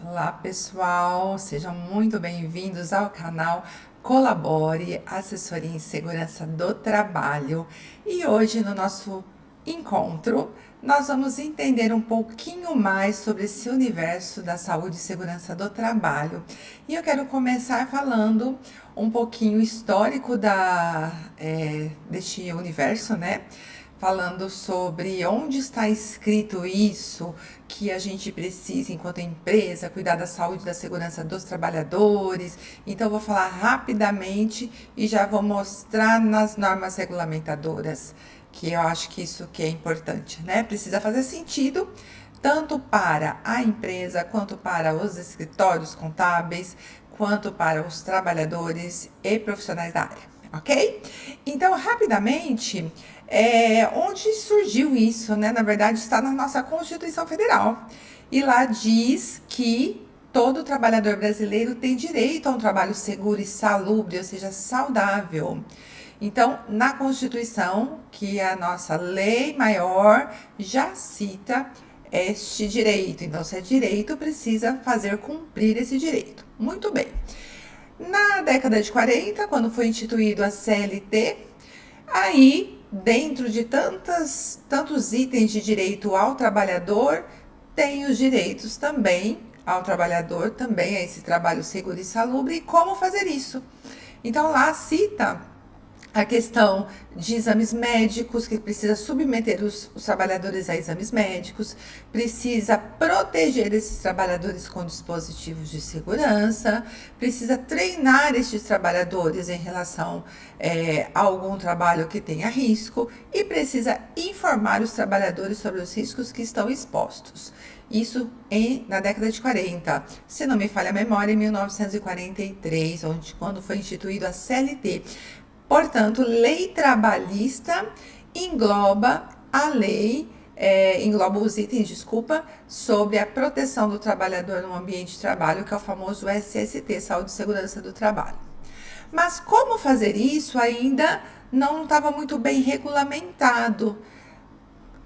Olá pessoal, sejam muito bem-vindos ao canal Colabore, Assessoria em Segurança do Trabalho. E hoje no nosso encontro nós vamos entender um pouquinho mais sobre esse universo da saúde e segurança do trabalho. E eu quero começar falando um pouquinho histórico deste universo, né? Falando sobre onde está escrito isso, que a gente precisa, enquanto empresa, cuidar da saúde e da segurança dos trabalhadores. Então, eu vou falar rapidamente e já vou mostrar nas normas regulamentadoras, que eu acho que isso que é importante, né? Precisa fazer sentido tanto para a empresa, quanto para os escritórios contábeis, quanto para os trabalhadores e profissionais da área, ok? Então, rapidamente, onde surgiu isso, né? Na verdade, está na nossa Constituição Federal. E lá diz que todo trabalhador brasileiro tem direito a um trabalho seguro e salubre, ou seja, saudável. Então, na Constituição, que é a nossa lei maior, já cita este direito. Então, se é direito, precisa fazer cumprir esse direito. Muito bem. Na década de 40, quando foi instituído a CLT, aí, dentro de tantos itens de direito ao trabalhador, tem os direitos também ao trabalhador, também a esse trabalho seguro e salubre, e como fazer isso. Então, lá cita a questão de exames médicos, que precisa submeter os trabalhadores a exames médicos, precisa proteger esses trabalhadores com dispositivos de segurança, precisa treinar esses trabalhadores em relação a algum trabalho que tenha risco e precisa informar os trabalhadores sobre os riscos que estão expostos. Isso na década de 40, se não me falha a memória, em 1943, quando foi instituído a CLT. Portanto, lei trabalhista engloba a lei, engloba os itens, sobre a proteção do trabalhador no ambiente de trabalho, que é o famoso SST, Saúde e Segurança do Trabalho. Mas como fazer isso ainda não estava muito bem regulamentado.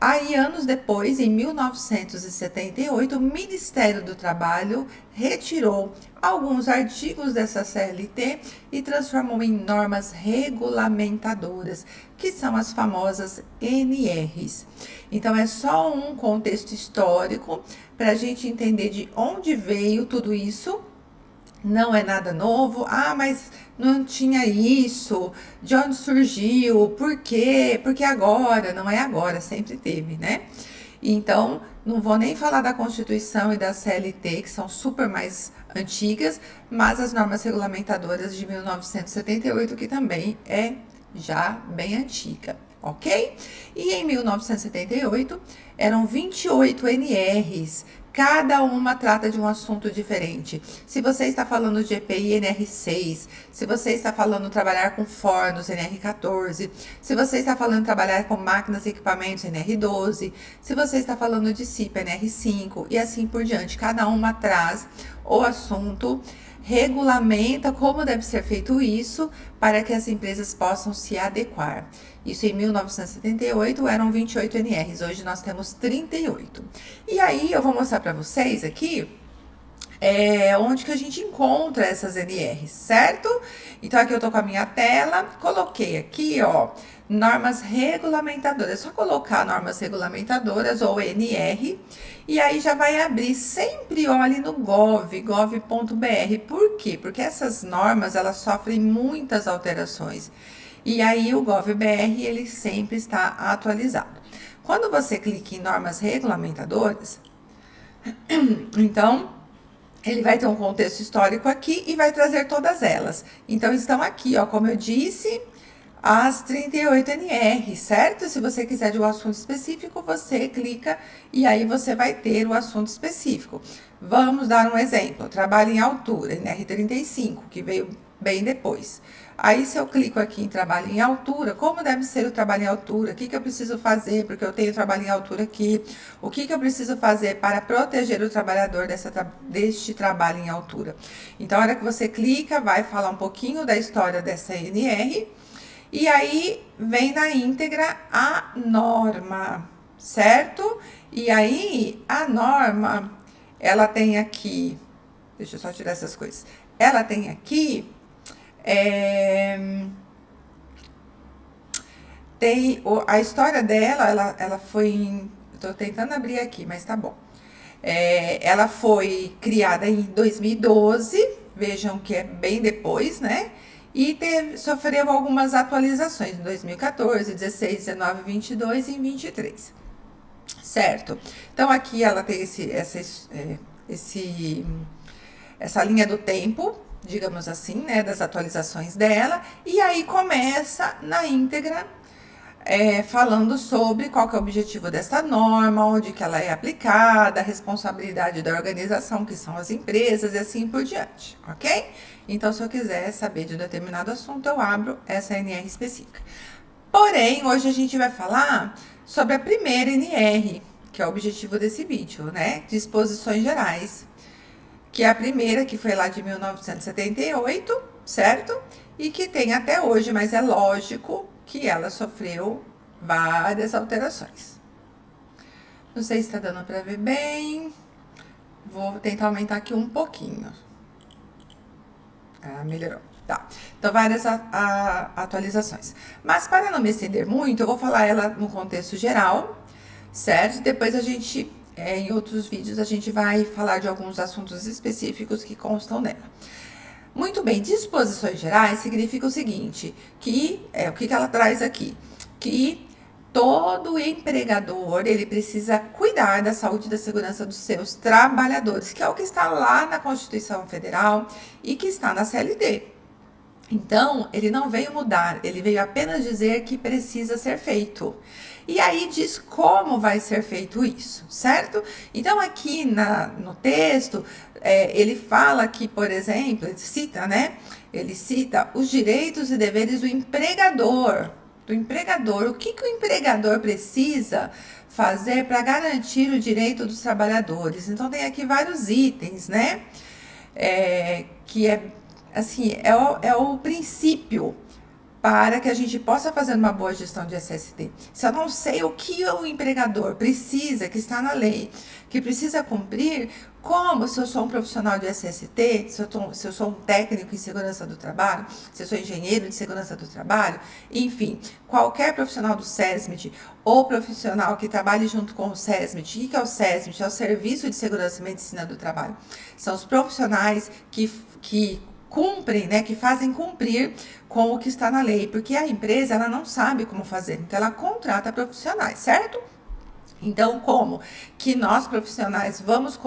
Aí, anos depois, em 1978, o Ministério do Trabalho retirou alguns artigos dessa CLT e transformou em normas regulamentadoras, que são as famosas NRs. Então, é só um contexto histórico para a gente entender de onde veio tudo isso. Não é nada novo. Ah, mas não tinha isso. De onde surgiu? Por quê? Porque agora? Não é agora, sempre teve, né? Então, não vou nem falar da Constituição e da CLT, que são super mais antigas, mas as normas regulamentadoras de 1978, que também é já bem antiga, ok? E em 1978 eram 28 NRs. Cada uma trata de um assunto diferente. Se você está falando de EPI, NR6. Se você está falando trabalhar com fornos, NR14. Se você está falando trabalhar com máquinas e equipamentos, NR12. Se você está falando de CIP, NR5. E assim por diante. Cada uma traz o assunto, regulamenta como deve ser feito isso para que as empresas possam se adequar. Isso em 1978 eram 28 NRs, hoje nós temos 38. E aí eu vou mostrar para vocês aqui onde que a gente encontra essas NRs, certo? Então aqui eu tô com a minha tela, coloquei aqui, ó, normas regulamentadoras. É só colocar normas regulamentadoras ou NR e aí já vai abrir. Sempre olhe no gov.br. Por quê? Porque essas normas, elas sofrem muitas alterações. E aí o gov.br, ele sempre está atualizado. Quando você clica em normas regulamentadoras, então ele vai ter um contexto histórico aqui e vai trazer todas elas. Então, estão aqui, ó, como eu disse, as 38 NR, certo? Se você quiser de um assunto específico, você clica e aí você vai ter o assunto específico. Vamos dar um exemplo. Trabalho em altura, NR35, que veio bem depois. Aí, se eu clico aqui em trabalho em altura, como deve ser o trabalho em altura? O que eu preciso fazer? Porque eu tenho trabalho em altura aqui. O que eu preciso fazer para proteger o trabalhador deste trabalho em altura? Então, a hora que você clica, vai falar um pouquinho da história dessa NR. E aí, vem na íntegra a norma, certo? E aí, a norma, ela tem aqui deixa eu só tirar essas coisas. Ela tem aqui, a história dela, ela foi, tô tentando abrir aqui, mas tá bom. Ela foi criada em 2012, vejam que é bem depois, né? E sofreu algumas atualizações em 2014, 16, 19, 22 e 23. Certo? Então aqui ela tem essa linha do tempo, digamos assim, né, das atualizações dela, e aí começa na íntegra falando sobre qual que é o objetivo dessa norma, onde que ela é aplicada, a responsabilidade da organização, que são as empresas, e assim por diante, ok? Então, se eu quiser saber de um determinado assunto, eu abro essa NR específica. Porém, hoje a gente vai falar sobre a primeira NR, que é o objetivo desse vídeo, né? Disposições gerais, que é a primeira, que foi lá de 1978, certo? E que tem até hoje, mas é lógico que ela sofreu várias alterações. Não sei se está dando para ver bem. Vou tentar aumentar aqui um pouquinho. Melhorou. Tá. Então, várias atualizações. Mas, para não me estender muito, eu vou falar ela no contexto geral, certo? Depois a gente, em outros vídeos, a gente vai falar de alguns assuntos específicos que constam nela. Muito bem, disposições gerais significa o seguinte, que o que ela traz aqui? Que todo empregador, ele precisa cuidar da saúde e da segurança dos seus trabalhadores, que é o que está lá na Constituição Federal e que está na CLT. Então, ele não veio mudar, ele veio apenas dizer que precisa ser feito. E aí diz como vai ser feito isso, certo? Então, aqui no texto, ele fala que, por exemplo, ele cita, né? Ele cita os direitos e deveres do empregador. O que o empregador precisa fazer para garantir o direito dos trabalhadores? Então, tem aqui vários itens, né? Que assim, é o princípio para que a gente possa fazer uma boa gestão de SST. Se eu não sei o que o empregador precisa, que está na lei, que precisa cumprir, como se eu sou um profissional de SST, se eu sou um técnico em segurança do trabalho, se eu sou engenheiro de segurança do trabalho, enfim, qualquer profissional do SESMIT ou profissional que trabalhe junto com o SESMIT. O que é o SESMIT? É o Serviço de Segurança e Medicina do Trabalho. São os profissionais que cumprem, né, que fazem cumprir com o que está na lei, porque a empresa, ela não sabe como fazer, então ela contrata profissionais, certo? Então, como que nós profissionais vamos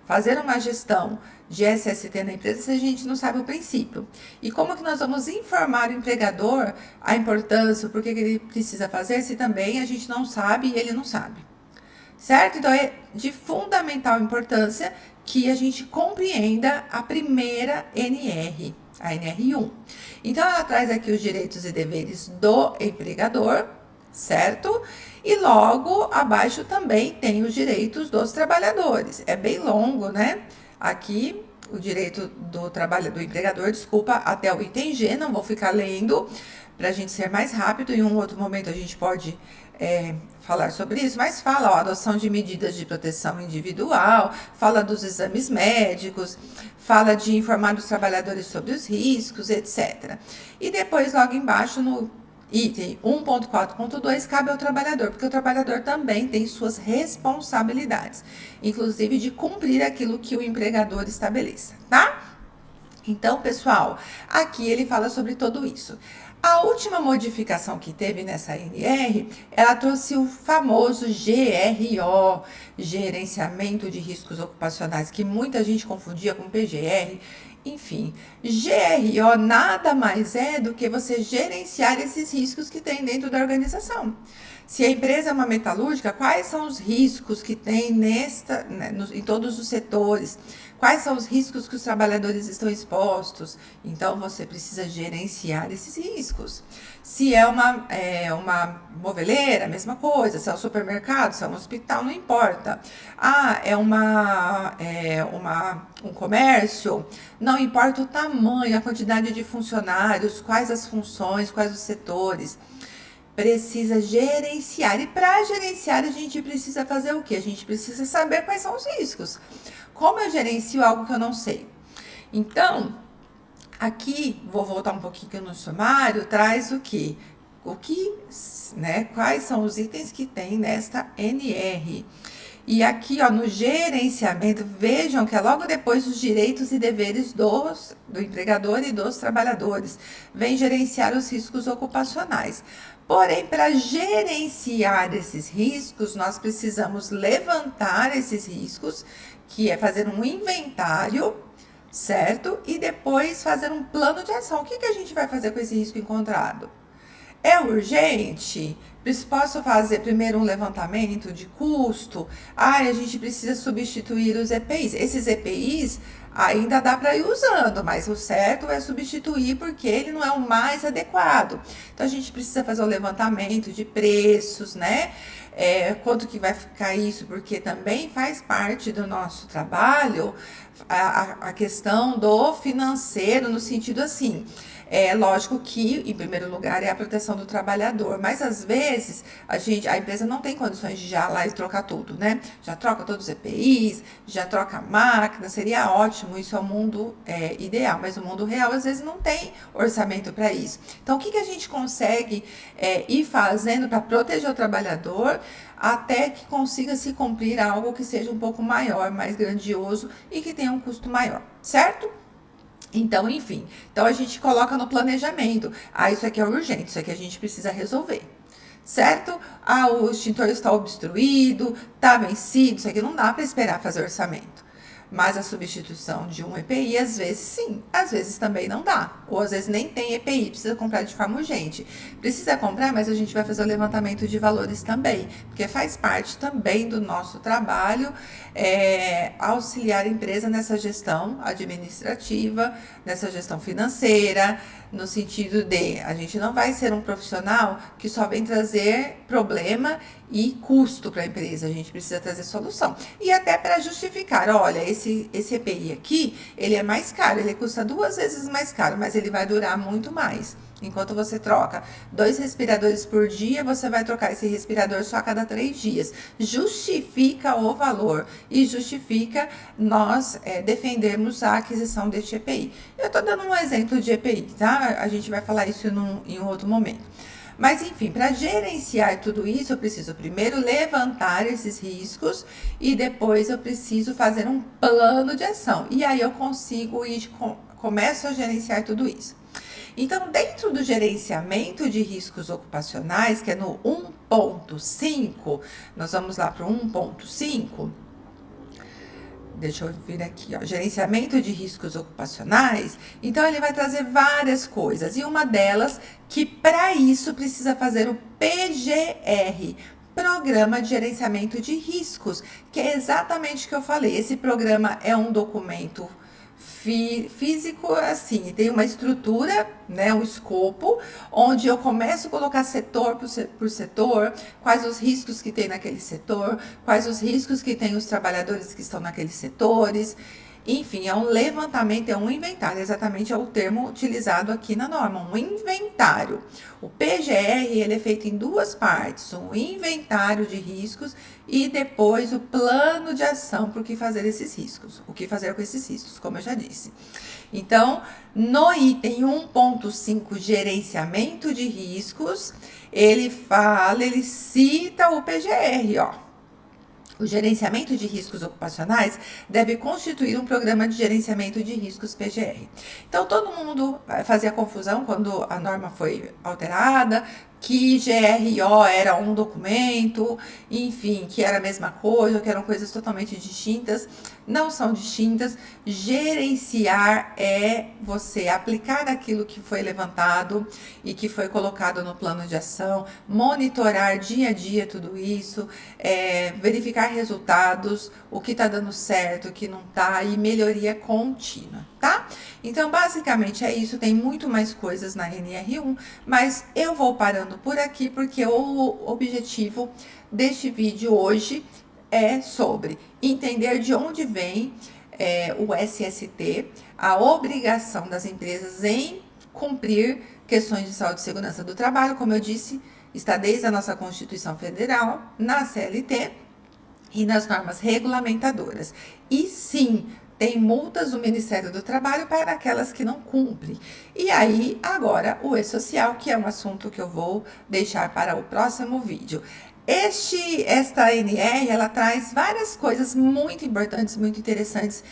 fazer uma gestão de SST na empresa se a gente não sabe o princípio? E como que nós vamos informar o empregador a importância, o porquê que ele precisa fazer, se também a gente não sabe e ele não sabe? Certo? Então, é de fundamental importância que a gente compreenda a primeira NR, a NR1. Então, ela traz aqui os direitos e deveres do empregador, certo? E logo abaixo também tem os direitos dos trabalhadores. É bem longo, né? Aqui, o direito do empregador, desculpa, até o item G, não vou ficar lendo para a gente ser mais rápido. Em um outro momento a gente pode falar sobre isso, mas fala, adoção de medidas de proteção individual, fala dos exames médicos, fala de informar os trabalhadores sobre os riscos, etc. E depois, logo embaixo, no item 1.4.2, cabe ao trabalhador, porque o trabalhador também tem suas responsabilidades, inclusive de cumprir aquilo que o empregador estabeleça, tá? Então, pessoal, aqui ele fala sobre tudo isso. A última modificação que teve nessa NR, ela trouxe o famoso GRO, Gerenciamento de Riscos Ocupacionais, que muita gente confundia com PGR. Enfim, GRO nada mais é do que você gerenciar esses riscos que tem dentro da organização. Se a empresa é uma metalúrgica, quais são os riscos que tem em todos os setores? Quais são os riscos que os trabalhadores estão expostos? Então, você precisa gerenciar esses riscos. Se é uma moveleira, a mesma coisa. Se é um supermercado, se é um hospital, não importa. É um comércio, não importa o tamanho, a quantidade de funcionários, quais as funções, quais os setores. Precisa gerenciar. E para gerenciar, a gente precisa fazer o quê? A gente precisa saber quais são os riscos. Como eu gerencio algo que eu não sei? Então, aqui, vou voltar um pouquinho no sumário, traz o que? Né? Quais são os itens que tem nesta NR? E aqui, ó, no gerenciamento, vejam que é logo depois dos direitos e deveres do empregador e dos trabalhadores. Vem gerenciar os riscos ocupacionais. Porém, para gerenciar esses riscos, nós precisamos levantar esses riscos, que é fazer um inventário, certo? E depois fazer um plano de ação. O que a gente vai fazer com esse risco encontrado? É urgente? Posso fazer primeiro um levantamento de custo? A gente precisa substituir os EPIs. Esses EPIs ainda dá para ir usando, mas o certo é substituir porque ele não é o mais adequado. Então a gente precisa fazer o levantamento de preços, né? Quanto que vai ficar isso, porque também faz parte do nosso trabalho a questão do financeiro, no sentido assim. É lógico que, em primeiro lugar, é a proteção do trabalhador, mas às vezes a empresa não tem condições de já lá e trocar tudo, né? Já troca todos os EPIs, já troca a máquina, seria ótimo, isso é o mundo ideal, mas o mundo real às vezes não tem orçamento para isso. Então, o que a gente consegue ir fazendo para proteger o trabalhador até que consiga se cumprir algo que seja um pouco maior, mais grandioso e que tenha um custo maior, certo? Então, enfim, então a gente coloca no planejamento. Isso aqui é urgente, isso aqui a gente precisa resolver, certo? O extintor está obstruído, está vencido, isso aqui não dá para esperar fazer orçamento. Mas a substituição de um EPI, às vezes sim, às vezes também não dá. Ou às vezes nem tem EPI, precisa comprar de forma urgente. Precisa comprar, mas a gente vai fazer o levantamento de valores também, porque faz parte também do nosso trabalho auxiliar a empresa nessa gestão administrativa, nessa gestão financeira, no sentido de a gente não vai ser um profissional que só vem trazer problema e custo para a empresa, a gente precisa trazer solução. E até para justificar, olha, esse EPI aqui, ele é mais caro, ele custa 2 vezes mais caro, mas ele vai durar muito mais. Enquanto você troca 2 respiradores por dia, você vai trocar esse respirador só a cada 3 dias. Justifica o valor e justifica nós defendermos a aquisição deste EPI. Eu estou dando um exemplo de EPI, tá? A gente vai falar isso em um outro momento. Mas, enfim, para gerenciar tudo isso, eu preciso primeiro levantar esses riscos e depois eu preciso fazer um plano de ação. E aí eu começo a gerenciar tudo isso. Então, dentro do gerenciamento de riscos ocupacionais, que é no 1.5, nós vamos lá para o 1.5. Deixa eu vir aqui, ó, gerenciamento de riscos ocupacionais. Então, ele vai trazer várias coisas. E uma delas, que para isso precisa fazer o PGR, Programa de Gerenciamento de Riscos, que é exatamente o que eu falei. Esse programa é um documento físico, assim, tem uma estrutura, né, um escopo, onde eu começo a colocar setor por setor, quais os riscos que tem naquele setor, quais os riscos que tem os trabalhadores que estão naqueles setores. Enfim, é um levantamento, é um inventário, exatamente é o termo utilizado aqui na norma, um inventário. O PGR, ele é feito em 2 partes, um inventário de riscos e depois o plano de ação para o que fazer esses riscos, o que fazer com esses riscos, como eu já disse. Então, no item 1.5, gerenciamento de riscos, ele cita o PGR, ó. O gerenciamento de riscos ocupacionais deve constituir um programa de gerenciamento de riscos PGR. Então, todo mundo fazia confusão quando a norma foi alterada, que GRO era um documento, enfim, que era a mesma coisa, que eram coisas totalmente distintas. Não são distintas. Gerenciar é você aplicar aquilo que foi levantado e que foi colocado no plano de ação, monitorar dia a dia tudo isso, verificar resultados, o que está dando certo, o que não está, e melhoria contínua, tá? Então, basicamente é isso, tem muito mais coisas na NR1, mas eu vou parando por aqui porque o objetivo deste vídeo hoje é sobre entender de onde vem o SST, a obrigação das empresas em cumprir questões de saúde e segurança do trabalho, como eu disse, está desde a nossa Constituição Federal, na CLT, e nas normas regulamentadoras. E sim, tem multas do Ministério do Trabalho para aquelas que não cumprem. E aí, agora, o e-social, que é um assunto que eu vou deixar para o próximo vídeo. Esta ANR, ela traz várias coisas muito importantes, muito interessantes.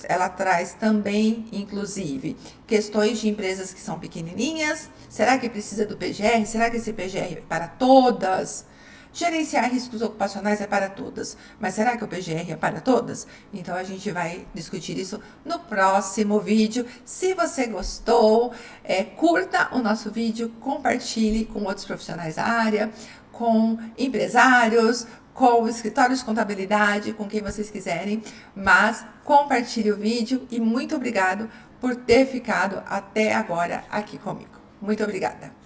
Ela traz também, inclusive, questões de empresas que são pequenininhas. Será que precisa do PGR? Será que esse PGR é para todas? Gerenciar riscos ocupacionais é para todas, mas será que o PGR é para todas? Então a gente vai discutir isso no próximo vídeo. Se você gostou, curta o nosso vídeo, compartilhe com outros profissionais da área, com empresários, com escritórios de contabilidade, com quem vocês quiserem, mas compartilhe o vídeo e muito obrigado por ter ficado até agora aqui comigo. Muito obrigada!